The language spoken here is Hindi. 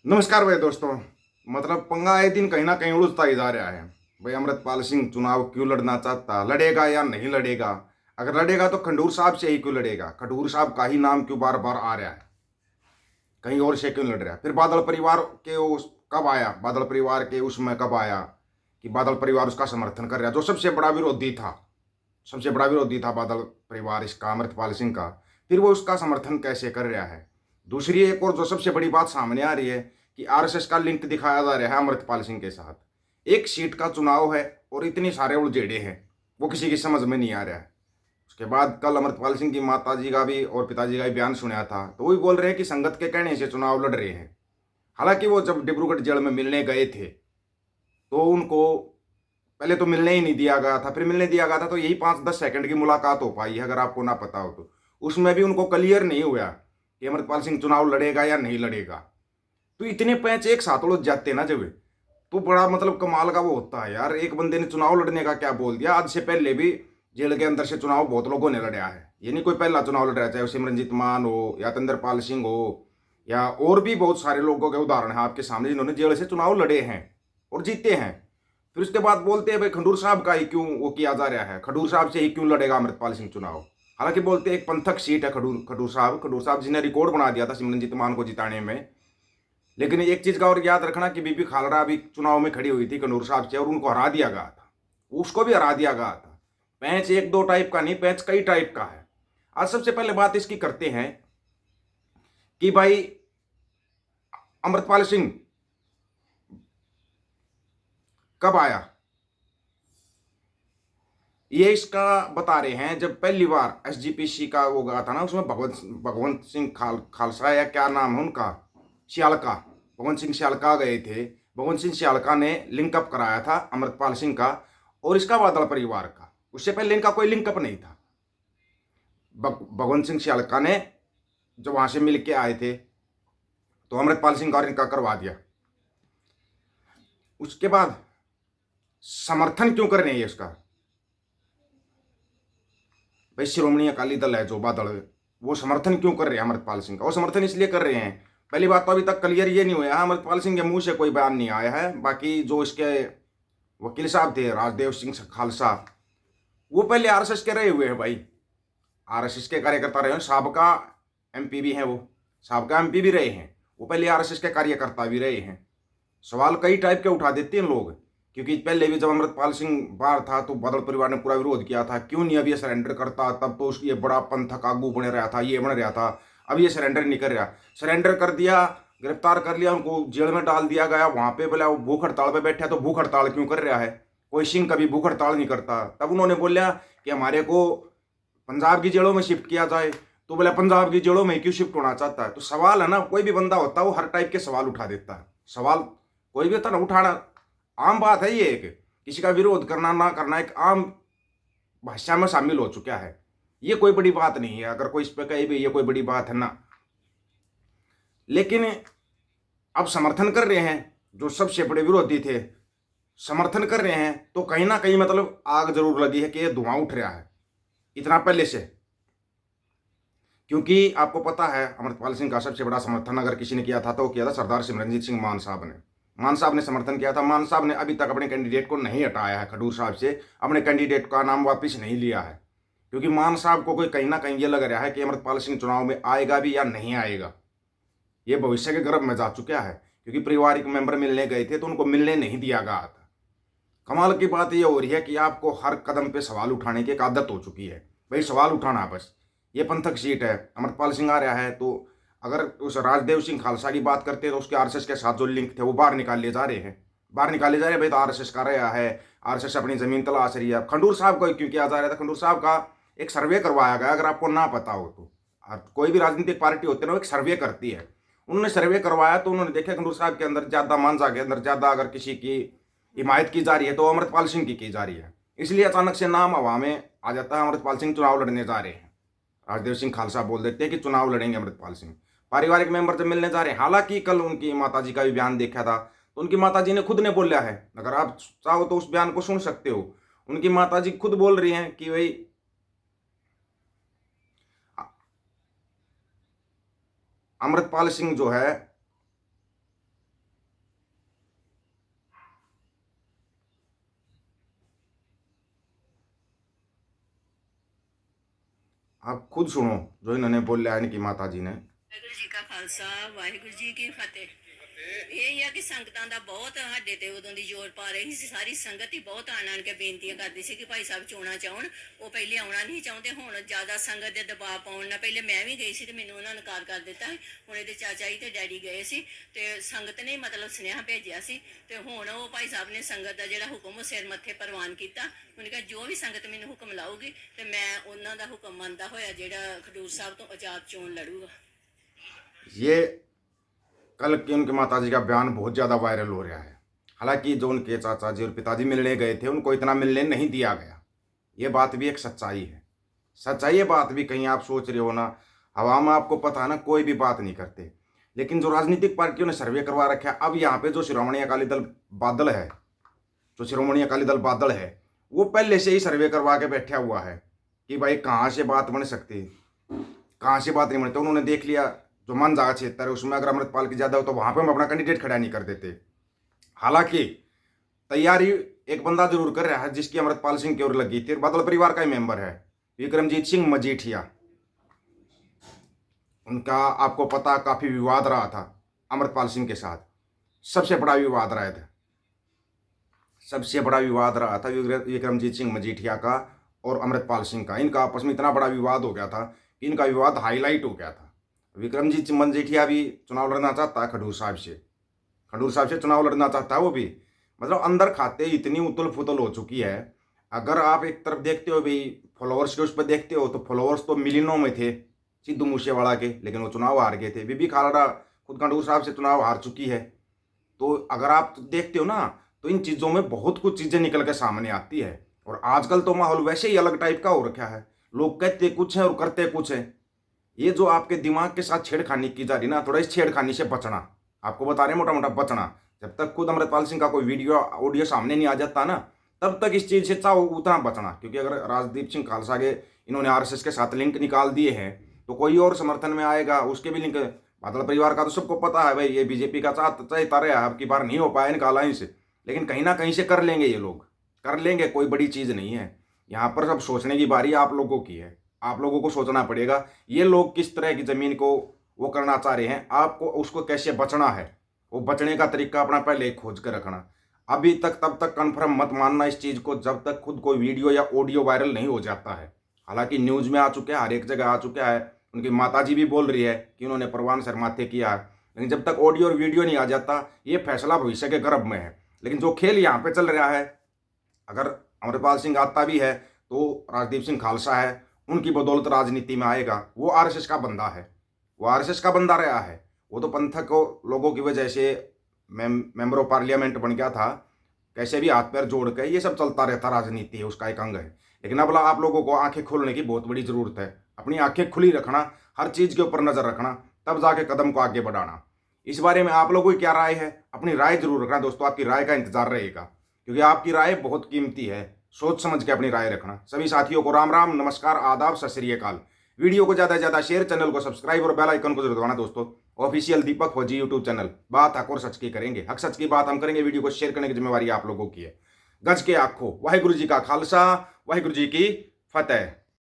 नमस्कार भाई दोस्तों। मतलब पंगा आए दिन कहीं ना कहीं उलझता ही जा रहा है। भाई अमृतपाल सिंह चुनाव क्यों लड़ना चाहता, लड़ेगा या नहीं लड़ेगा? अगर लड़ेगा तो खंडूर साहब से ही क्यों लड़ेगा? खंडूर साहब का ही नाम क्यों बार बार आ रहा है? कहीं और से क्यों लड़ रहा है? फिर बादल परिवार के उस कब आया, बादल परिवार के उसमें कब आया कि बादल परिवार उसका समर्थन कर रहा है? जो सबसे बड़ा विरोधी था, सबसे बड़ा विरोधी था बादल परिवार इसका, अमृतपाल सिंह का, फिर वो उसका समर्थन कैसे कर रहा है? दूसरी एक और जो सबसे बड़ी बात सामने आ रही है कि आरएसएस का लिंक दिखाया जा रहा है अमृतपाल सिंह के साथ। एक सीट का चुनाव है और इतने सारे उलझेड़े हैं, वो किसी की समझ में नहीं आ रहा है। उसके बाद कल अमृतपाल सिंह की माता जी का भी और पिताजी का भी बयान सुना था, तो वो भी बोल रहे हैं कि संगत के कहने से चुनाव लड़ रहे हैं। हालांकि वो जब डिब्रूगढ़ जेल में मिलने गए थे तो उनको पहले तो मिलने ही नहीं दिया गया था, फिर मिलने दिया गया था तो यही 5-10 सेकंड की मुलाकात हो पाई है, अगर आपको ना पता हो तो। उसमें भी उनको क्लियर नहीं हुआ कि अमृतपाल सिंह चुनाव लड़ेगा या नहीं लड़ेगा। तो इतने पैंच एक साथ उलझ जाते ना जब, तो बड़ा मतलब कमाल का वो होता है यार। एक बंदे ने चुनाव लड़ने का क्या बोल दिया? आज से पहले भी जेल के अंदर से चुनाव बहुत लोगों ने लड़ा है, ये नहीं कोई पहला चुनाव लड़ रहा है। चाहे वो सिमरनजीत मान हो या तंदरपाल सिंह हो या और भी बहुत सारे लोगों के उदाहरण हैं आपके सामने जिन्होंने जेल से चुनाव लड़े हैं और जीते हैं। फिर उसके बाद बोलते हैं भाई खंडूर साहब का ही क्यों वो किया जा रहा है, खडूर साहब से ही क्यों लड़ेगा अमृतपाल सिंह चुनाव? हालांकि बोलते हैं एक पंथक सीट है खडूर खडूर साहब जिन्हें रिकॉर्ड बना दिया था सिमरनजीत मान को जिताने में। लेकिन एक चीज का और याद रखना कि बीबी खालड़ा भी चुनाव में खड़ी हुई थी खंडूर साहब से और उनको हरा दिया गया था, उसको भी हरा दिया गया था। पैंच एक दो टाइप का नहीं, पैंच कई टाइप का है। आज सबसे पहले बात इसकी करते हैं कि भाई अमृतपाल सिंह कब आया। ये इसका बता रहे हैं जब पहली बार एसजीपीसी का वो गया था ना, उसमें भगवंत भगवंत सिंह खालसा या क्या नाम है उनका, सियालका, भगवंत सिंह सियालका गए थे। भगवंत सिंह सियालका ने लिंकअप कराया था अमृतपाल सिंह का और इसका बादल परिवार का। उससे पहले इनका कोई लिंकअप नहीं था। भगवंत सिंह सियालका ने जब वहां से मिल के आए थे तो अमृतपाल सिंह का और इनका करवा दिया। उसके बाद समर्थन क्यों कर रहे हैं ये उसका? भाई श्रोमणी अकाली दल है जो बादल, वो समर्थन क्यों कर रहे हैं अमृतपाल सिंह का? वो समर्थन इसलिए कर रहे हैं, पहली बात तो अभी तक क्लियर ये नहीं हुआ है, अमृतपाल सिंह के मुंह से कोई बयान नहीं आया है। बाकी जो इसके वकील साहब थे राजदेव सिंह खालसा, वो पहले आरएसएस के रहे हुए हैं भाई, आरएसएस के कार्यकर्ता रहे हैं, साबका एमपी भी हैं, वो साबका एमपी भी रहे हैं, वो पहले आरएसएस के कार्यकर्ता भी रहे हैं। सवाल कई टाइप के उठा देते हैं लोग, क्योंकि पहले भी जब अमृतपाल सिंह बाहर था तो बादल परिवार ने पूरा विरोध किया था, क्यों नहीं अब ये सरेंडर करता, तब तो उसकी ये बड़ा पंथक आगू बन रहा था, ये बन रहा था, अब ये सरेंडर नहीं कर रहा। सरेंडर कर दिया, गिरफ्तार कर लिया, उनको जेल में डाल दिया गया, वहां पे बोला वो भूख हड़ताल पे बैठा, तो भूख हड़ताल क्यों कर रहा है? कोई सिंह कभी भूख हड़ताल नहीं करता। तब उन्होंने बोला कि हमारे को पंजाब की जेलों में शिफ्ट किया जाए, तो बोला पंजाब की जेलों में क्यों शिफ्ट होना चाहता है? तो सवाल है ना, कोई भी बंदा होता है वो हर टाइप के सवाल उठा देता है। सवाल कोई भी होता है ना उठाना, आम बात है ये, एक किसी का विरोध करना ना करना एक आम भाषा में शामिल हो चुका है, ये कोई बड़ी बात नहीं है। अगर कोई इस पर कहे भी ये कोई बड़ी बात है ना, लेकिन अब समर्थन कर रहे हैं जो सबसे बड़े विरोधी थे, समर्थन कर रहे हैं तो कहीं ना कहीं मतलब आग जरूर लगी है कि ये धुआं उठ रहा है इतना पहले से। क्योंकि आपको पता है अमृतपाल सिंह का सबसे बड़ा समर्थन अगर किसी ने किया था तो वो किया था सरदार सिमरनजीत सिंह मान साहब ने। मान साहब ने समर्थन किया था। मान साहब ने अभी तक अपने कैंडिडेट को नहीं हटाया है, खडूर साहब से अपने कैंडिडेट का नाम वापस नहीं लिया है, क्योंकि मान साहब को कोई कहीं ना कहीं ये लग रहा है कि अमृतपाल सिंह चुनाव में आएगा भी या नहीं आएगा, ये भविष्य के गर्भ में जा चुका है। क्योंकि पारिवारिक मेंबर मिलने गए थे तो उनको मिलने नहीं दिया गया था। कमाल की बात यह हो रही है कि आपको हर कदम पे सवाल उठाने की एक आदत हो चुकी है। भाई सवाल उठाना बस, ये पंथक सीट है, अमृतपाल सिंह आ रहा है, तो अगर उस राजदेव सिंह खालसा की बात करते हैं तो उसके आरएसएस के साथ जो लिंक थे वो बाहर निकाल लिए जा रहे हैं, बाहर निकाले जा रहे हैं। भाई तो आरएसएस का रहा है, आरएसएस अपनी जमीन तलाश रही है। खंडूर साहब को क्यों किया जा रहा था? खंडूर साहब का एक सर्वे करवाया गया, अगर आपको ना पता हो तो। कोई भी राजनीतिक पार्टी होती है ना, वो एक सर्वे करती है। उन्होंने सर्वे करवाया तो उन्होंने देखा खंडूर साहब के अंदर ज्यादा मांझा के अंदर ज्यादा अगर किसी की हिमायत की जा रही है तो अमृतपाल सिंह की जा रही है। इसलिए अचानक से नाम हवा में आ जाता है, अमृतपाल सिंह चुनाव लड़ने जा रहे हैं। राजदेव सिंह खालसा बोल देते हैं कि चुनाव लड़ेंगे अमृतपाल सिंह। पारिवारिक मेंबर जब मिलने जा रहे हैं, हालांकि कल उनकी माताजी का भी बयान देखा था तो उनकी माताजी ने खुद ने बोला है, अगर आप चाहो तो उस बयान को सुन सकते हो। उनकी माताजी खुद बोल रही हैं कि भाई अमृतपाल सिंह जो है आप खुद सुनो जो इन्होंने बोला है इनकी माता जी ने। ਵਾਹਿਗੁਰੂ ਜੀ ਕਾ ਖਾਲਸਾ ਵਾਹਿਗੁਰੂ ਜੀ ਕੀ ਫਤਿਹ। ਇਹ ਹੀ ਆ ਕਿ ਸੰਗਤਾਂ ਦਾ ਬਹੁਤ ਸਾਡੇ ਤੇ ਉਦੋਂ ਦੀ ਜ਼ੋਰ ਪਾ ਰਹੀ ਸੀ, ਸਾਰੀ ਸੰਗਤ ਹੀ ਬਹੁਤ ਆਣ ਕੇ ਬੇਨਤੀਆਂ ਕਰਦੀ ਸੀ ਕਿ ਭਾਈ ਸਾਹਿਬ ਚੋਣਾ ਚਾਹਣ। ਉਹ ਪਹਿਲੇ ਆਉਣਾ ਨਹੀਂ ਚਾਹੁੰਦੇ, ਹੁਣ ਜ਼ਿਆਦਾ ਸੰਗਤ ਦੇ ਦਬਾਅ ਪਾਉਣ ਨਾਲ ਪਹਿਲੇ ਮੈਂ ਵੀ ਗਈ ਸੀ ਤੇ ਮੈਨੂੰ ਉਹਨਾਂ ਨੇ ਇਨਕਾਰ ਕਰ ਦਿੱਤਾ ਸੀ। ਹੁਣ ਇਹਦੇ ਚਾਚਾ ਜੀ ਤੇ ਡੈਡੀ ਗਏ ਸੀ ਤੇ ਸੰਗਤ ਨੇ ਮਤਲਬ ਸੁਨੇਹਾ ਭੇਜਿਆ ਸੀ ਤੇ ਹੁਣ ਉਹ ਭਾਈ ਸਾਹਿਬ ਨੇ ਸੰਗਤ ਦਾ ਜਿਹੜਾ ਹੁਕਮ ਉਹ ਸਿਰ ਮੱਥੇ ਪ੍ਰਵਾਨ ਕੀਤਾ। ਉਹਨੇ ਕਿਹਾ ਜੋ ਵੀ ਸੰਗਤ ਮੈਨੂੰ ਹੁਕਮ ਲਾਊਗੀ ਤੇ ਮੈਂ ਉਹਨਾਂ ਦਾ ਹੁਕਮ ਮੰਨਦਾ ਹੋਇਆ ਜਿਹੜਾ ਖਡੂਰ ਸਾਹਿਬ ਤੋਂ ਆਜ਼ਾਦ ਚੋਣ ਲੜੂਗਾ। ये कल के उनके माता जी का बयान बहुत ज़्यादा वायरल हो रहा है। हालांकि जो उनके चाचा जी और पिताजी मिलने गए थे उनको इतना मिलने नहीं दिया गया, ये बात भी एक सच्चाई है। सच्चाई ये बात भी कहीं आप सोच रहे हो ना, हवा में आपको पता है ना कोई भी बात नहीं करते, लेकिन जो राजनीतिक पार्टियों ने सर्वे करवा रखा है, अब यहाँ पे जो शिरोमणि अकाली दल बादल है, जो शिरोमणि अकाली दल बादल है, वो पहले से ही सर्वे करवा के बैठा हुआ है कि भाई कहाँ से बात बन सकती, कहाँ से बात नहीं बनती। उन्होंने देख लिया जो मन जागा क्षेत्र है उसमें अगर अमृतपाल की ज़्यादा हो तो वहाँ पे हम अपना कैंडिडेट खड़ा नहीं कर देते। हालांकि तैयारी एक बंदा जरूर कर रहा है जिसकी अमृतपाल सिंह की ओर लगी थी, बादल परिवार का ही मेंबर है विक्रमजीत सिंह मजीठिया। उनका आपको पता काफ़ी विवाद रहा था अमृतपाल सिंह के साथ, सबसे बड़ा विवाद रहा था, सबसे बड़ा विवाद रहा था विक्रमजीत सिंह मजीठिया का और अमृतपाल सिंह का। इनका आपस में इतना बड़ा विवाद हो गया था कि इनका विवाद हाईलाइट हो गया था। विक्रमजीत सिंह मजीठिया भी चुनाव लड़ना चाहता है खडूर साहब से चुनाव लड़ना चाहता है। वो भी मतलब अंदर खाते इतनी उतल फुतल हो चुकी है। अगर आप एक तरफ देखते हो भाई फॉलोअर्स के उस पर देखते हो तो फॉलोअर्स तो मिलियनों में थे सिद्धू मूसेवाला के, लेकिन वो चुनाव हार गए थे। बीबी खालड़ा खुद खडूर साहब से चुनाव हार चुकी है। तो अगर आप देखते हो ना तो इन चीज़ों में बहुत कुछ चीज़ें निकल के सामने आती है। और आजकल तो माहौल वैसे ही अलग टाइप का हो रखा है, लोग कहते कुछ है और करते कुछ है। ये जो आपके दिमाग के साथ छेड़खानी की जा रही ना, थोड़ा इस छेड़खानी से बचना। आपको बता रहे हैं मोटा मोटा बचना। जब तक खुद अमृतपाल सिंह का कोई वीडियो ऑडियो सामने नहीं आ जाता ना, तब तक इस चीज़ से चाहो उतना बचना। क्योंकि अगर राजदीप सिंह खालसा के इन्होंने आरएसएस के साथ लिंक निकाल दिए हैं तो कोई और समर्थन में आएगा उसके भी लिंक। बादल परिवार का तो सबको पता है भाई, ये बीजेपी का चाहता रहा, अब की बार नहीं हो पाया इनका अलायंस, लेकिन कहीं ना कहीं से कर लेंगे, ये लोग कर लेंगे, कोई बड़ी चीज़ नहीं है। यहाँ पर सब सोचने की बारी आप लोगों की है, आप लोगों को सोचना पड़ेगा ये लोग किस तरह की ज़मीन को वो करना चाह रहे हैं, आपको उसको कैसे बचना है, वो बचने का तरीका अपना पहले खोज कर रखना। अभी तक तब तक कन्फर्म मत मानना इस चीज़ को जब तक खुद कोई वीडियो या ऑडियो वायरल नहीं हो जाता है। हालांकि न्यूज़ में आ चुका है, हर एक जगह आ चुका है, उनकी माताजी भी बोल रही है कि उन्होंने परवान सर माथे किया है, लेकिन जब तक ऑडियो और वीडियो नहीं आ जाता ये फैसला भविष्य के गर्भ में है। लेकिन जो खेल यहाँ पे चल रहा है, अगर अमृतपाल सिंह आता भी है तो राजदीप सिंह खालसा है, उनकी बदौलत राजनीति में आएगा। वो आरएसएस का बंदा है, वो आरएसएस का बंदा रहा है, वो तो पंथक लोगों की वजह से मेंबर ऑफ पार्लियामेंट बन गया था, कैसे भी हाथ पैर जोड़ के ये सब चलता रहता, राजनीति है उसका एक अंग है। लेकिन अब आप लोगों को आंखें खोलने की बहुत बड़ी ज़रूरत है, अपनी आंखें खुली रखना, हर चीज़ के ऊपर नज़र रखना, तब जाके कदम को आगे बढ़ाना। इस बारे में आप लोगों की क्या राय है, अपनी राय जरूर रखना दोस्तों, आपकी राय का इंतजार रहेगा क्योंकि आपकी राय बहुत कीमती है। सोच समझ के अपनी राय रखना। सभी साथियों को राम राम, नमस्कार, आदाब, सत श्री अकाल। वीडियो को ज़्यादा से ज़्यादा शेयर, चैनल को सब्सक्राइब और बेल आइकन को जरूर दबाना दोस्तों। ऑफिशियल दीपक फौजी यूट्यूब चैनल, बात हक और सच की करेंगे, हक सच की बात हम करेंगे। वीडियो को शेयर करने की जिम्मेवारी आप लोगों की है। गज के आखो, वाहिगुरु जी का खालसा, वाहिगुरु जी की फतेह।